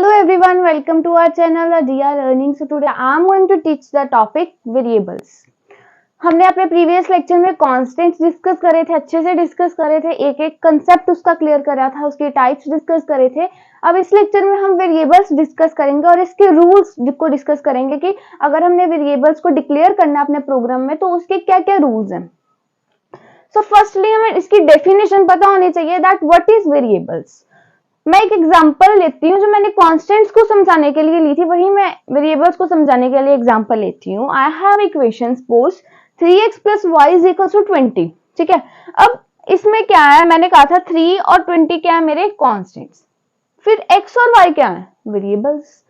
Hello everyone, welcome to our channel Adia Learning. So today I am going to teach the topic variables. हमने अपने previous lecture में constants discuss करे थे, अच्छे से discuss करे थे, एक एक कंसेप्ट उसका क्लियर करा था, उसके टाइप्स डिस्कस करे थे। अब इस लेक्चर में हम वेरिएबल्स डिस्कस करेंगे और इसके रूल्स को डिस्कस करेंगे कि अगर हमने वेरिएबल्स को डिक्लेयर करना है अपने प्रोग्राम में तो उसके क्या क्या रूल्स हैं। सो फर्स्टली हमें इसकी डेफिनेशन पता होनी चाहिए दैट व्हाट इज वेरिएबल्स। मैं एक एग्जांपल लेती हूँ जो मैंने कॉन्स्टेंट्स को समझाने के लिए ली थी, वही मैं वेरिएबल्स को समझाने के लिए एग्जांपल लेती हूँ। I have equation suppose 3x + y = 20। ठीक है, अब इसमें क्या है, मैंने कहा था 3 और 20 क्या है मेरे कॉन्स्टेंट्स, फिर x और y क्या है वेरिएबल्स।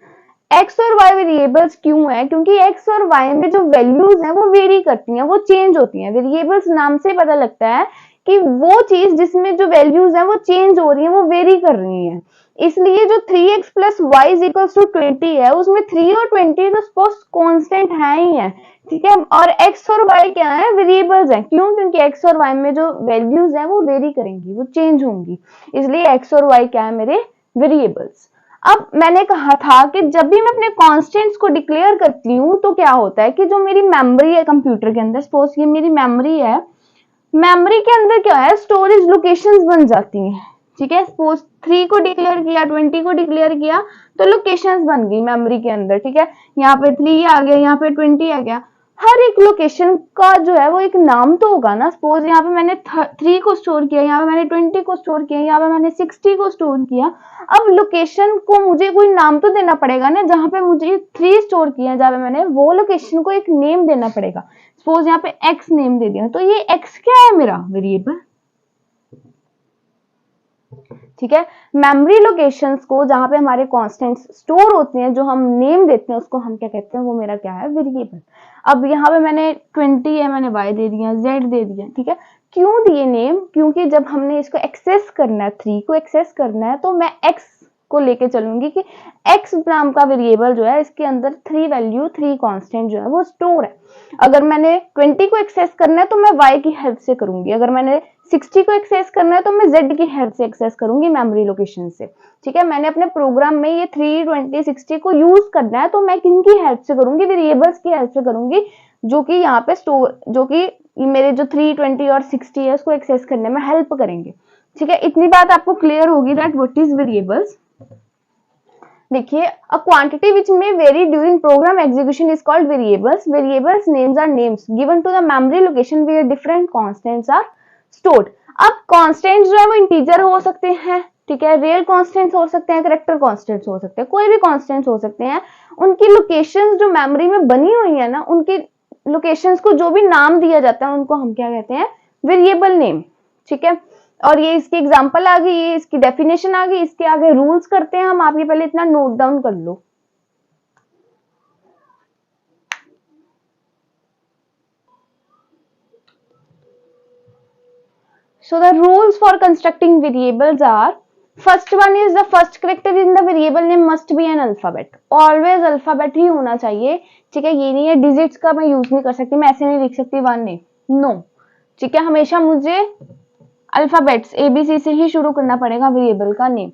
x और y वेरिएबल्स क्यों है, क्योंकि x और y में जो वैल्यूज हैं वो वेरी करती हैं, वो चेंज होती हैं। वेरिएबल्स नाम से पता लगता है कि वो चीज जिसमें जो वैल्यूज हैं वो चेंज हो रही हैं, वो वेरी कर रही हैं। इसलिए जो 3x + y = 20 है उसमें 3 और 20 तो सपोज कांस्टेंट है ही है। ठीक है, और x और y क्या है वेरिएबल्स हैं। क्यों, क्योंकि x और y में जो वैल्यूज हैं वो वेरी करेंगी, वो चेंज होंगी, इसलिए x और y क्या है मेरे वेरिएबल्स। अब मैंने कहा था कि जब भी मैं अपने कांस्टेंट्स को डिक्लेयर करती हूँ तो क्या होता है कि जो मेरी मेमोरी है कंप्यूटर के अंदर, सपोज ये मेरी मेमोरी है, मेमोरी के अंदर क्या है स्टोरेज लोकेशंस बन जाती हैं। ठीक है, सपोज 3 को डिक्लेयर किया, 20 को डिक्लेयर किया तो लोकेशंस बन गई मेमोरी के अंदर। ठीक है, यहाँ पे 3 आ गया, यहाँ पे 20 आ गया, हर एक लोकेशन का जो है वो एक नाम तो होगा ना। सपोज यहाँ पे मैंने 3 को स्टोर किया, यहाँ पे मैंने 20 को स्टोर किया, यहाँ पे मैंने 60 को स्टोर किया। अब लोकेशन को मुझे कोई नाम तो देना पड़ेगा ना, जहां पे मुझे 3 स्टोर किया जहां पे मैंने, वो लोकेशन को एक नेम देना पड़ेगा। सपोज यहाँ पे x नेम दे दिया, तो ये x क्या है मेरा वेरिएबल। ठीक है, मेमोरी लोकेशंस को जहां पे हमारे कांस्टेंट्स स्टोर होते हैं, जो हम नेम देते हैं उसको हम क्या कहते हैं, वो मेरा क्या है वेरिएबल। अब यहाँ पे मैंने 20 है, मैंने y दे दिया, z दे दिया। ठीक है, क्यों दिए नेम, क्योंकि जब हमने इसको एक्सेस करना है, 3 को एक्सेस करना है, तो मैं x को लेके चलूंगी कि x नाम का वेरिएबल जो है इसके अंदर 3 वैल्यू 3 कांस्टेंट जो है वो स्टोर है। अगर मैंने 20 को एक्सेस करना है तो मैं y की हेल्प से करूंगी, अगर मैंने 60 को एक्सेस करना है तो मैं z की हेल्प से एक्सेस करूंगी मेमोरी लोकेशन से। ठीक है, मैंने अपने प्रोग्राम में ये 3, 20, 60 को यूज करना है तो मैं किनकी हेल्प से करूंगी, वेरिएबल्स की हेल्प से करूंगी, जो कि यहाँ पे स्टोर, जो कि मेरे जो 3, 20 और 60 है उसको एक्सेस करने में हेल्प करेंगे। ठीक है, इतनी बात आपको क्लियर होगी दैट व्हाट इज वेरिएबल्स। देखिए, अ quantity which may vary during program execution is called variables. Variables names are names given to the memory location where different constants are stored. अब कांस्टेंट्स जो है वो इंटीजर हो सकते हैं, ठीक है, रियल कांस्टेंट्स हो सकते हैं, कैरेक्टर कांस्टेंट्स हो सकते हैं, कोई भी कांस्टेंट्स हो सकते हैं। उनकी लोकेशंस जो मेमोरी में बनी हुई है ना, उनकी लोकेशंस को जो भी नाम दिया जाता है उनको हम क्या कहते हैं, वेरिएबल नेम। ठीक है, और ये इसकी एग्जांपल आ गई, ये इसकी डेफिनेशन आ गई, इसके आगे रूल्स करते हैं हम। आप ये पहले इतना नोट डाउन कर लो। So the rules for constructing variables are, first one is the first character in the variable name must be an alphabet. Always alphabet ही होना चाहिए। ठीक है, ये नहीं है डिजिट्स का मैं यूज नहीं कर सकती, मैं ऐसे नहीं लिख सकती 1 नेम, नो। ठीक है, हमेशा मुझे अल्फाबेट्स ABC से ही शुरू करना पड़ेगा वेरिएबल का नेम।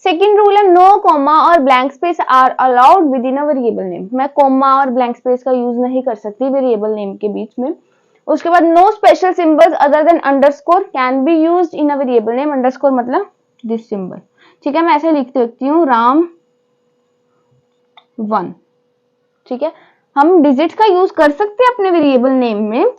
सेकेंड रूल है नो कॉमा और blank space are allowed within a variable name. मैं कॉमा और ब्लैंक स्पेस का यूज नहीं कर सकती वेरिएबल नेम के बीच में। उसके बाद no special symbols other than underscore can be used in a variable name. Underscore मतलब दिस सिंबल। ठीक है, मैं ऐसे लिख देती हूँ राम 1। ठीक है, हम डिजिट का यूज कर सकते हैं अपने वेरिएबल नेम में,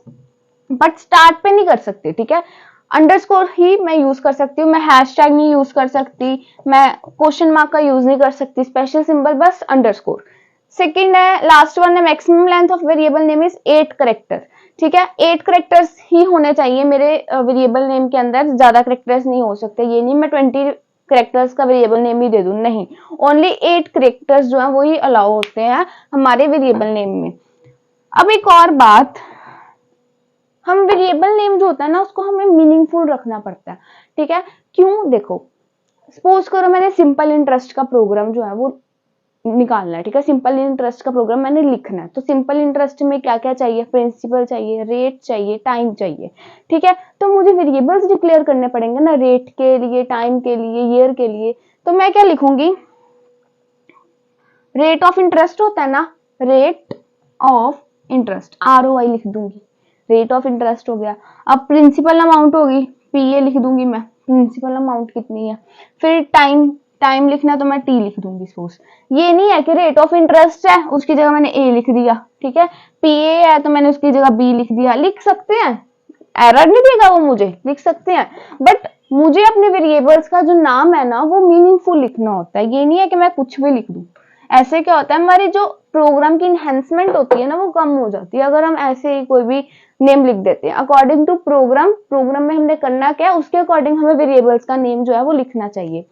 बट स्टार्ट पे नहीं कर सकते। ठीक है, अंडरस्कोर ही मैं यूज कर सकती हूँ, मैं हैशटैग नहीं यूज कर सकती, मैं क्वेश्चन मार्क का यूज नहीं कर सकती, स्पेशल सिंबल बस अंडरस्कोर। सेकंड है, लास्ट वन है, maximum length of variable name is 8 character. ठीक है, 8 कैरेक्टर्स ही होने चाहिए मेरे वेरिएबल नेम के अंदर, ज्यादा कैरेक्टर्स नहीं हो सकते। ये नहीं मैं 20 कैरेक्टर्स का वेरिएबल नेम ही दे दूं, नहीं, ओनली 8 कैरेक्टर्स जो है वो ही अलाउ होते हैं हमारे वेरिएबल नेम में। अब एक और बात, हम वेरिएबल नेम जो होता है ना उसको हमें मीनिंगफुल रखना पड़ता है। ठीक है, क्यों, देखो सपोज करो मैंने सिंपल इंटरेस्ट का प्रोग्राम जो है वो निकालना है। ठीक है, सिंपल इंटरेस्ट का प्रोग्राम मैंने लिखना है, तो सिंपल इंटरेस्ट में क्या क्या चाहिए, प्रिंसिपल चाहिए, रेट चाहिए, टाइम चाहिए। ठीक है, तो मुझे वेरिएबल्स डिक्लेयर करने पड़ेंगे ना, रेट के लिए, टाइम के लिए, ईयर के लिए। तो मैं क्या लिखूंगी, रेट ऑफ इंटरेस्ट होता है ना, रेट ऑफ इंटरेस्ट, ROI लिख दूंगी, रेट ऑफ इंटरेस्ट हो गया। अब प्रिंसिपल अमाउंट होगी, PA लिख दूंगी मैं, प्रिंसिपल अमाउंट कितनी है। फिर टाइम लिखना तो मैं T लिख दूंगी सपोज। ये नहीं है कि रेट ऑफ इंटरेस्ट है उसकी जगह मैंने A लिख दिया, ठीक है, PA है तो मैंने उसकी जगह B लिख दिया। लिख सकते हैं, एरर नहीं देगा वो, मुझे लिख सकते हैं, बट मुझे अपने वेरिएबल्स का जो नाम है ना वो मीनिंगफुल लिखना होता है। ये नहीं है कि मैं कुछ भी लिख दूं। ऐसे क्या होता है, हमारी जो प्रोग्राम की इनहेंसमेंट होती है ना वो कम हो जाती है अगर हम ऐसे ही कोई भी नेम लिख देते हैं। अकॉर्डिंग टू प्रोग्राम में हमने करना क्या है उसके अकॉर्डिंग हमें वेरिएबल्स का नेम जो है वो लिखना चाहिए।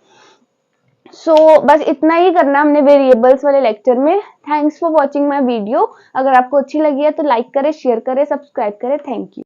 बस इतना ही करना हमने वेरिएबल्स वाले लेक्चर में। Thanks for watching my video. अगर आपको अच्छी लगी है तो लाइक करें, शेयर करें, सब्सक्राइब करें। Thank you.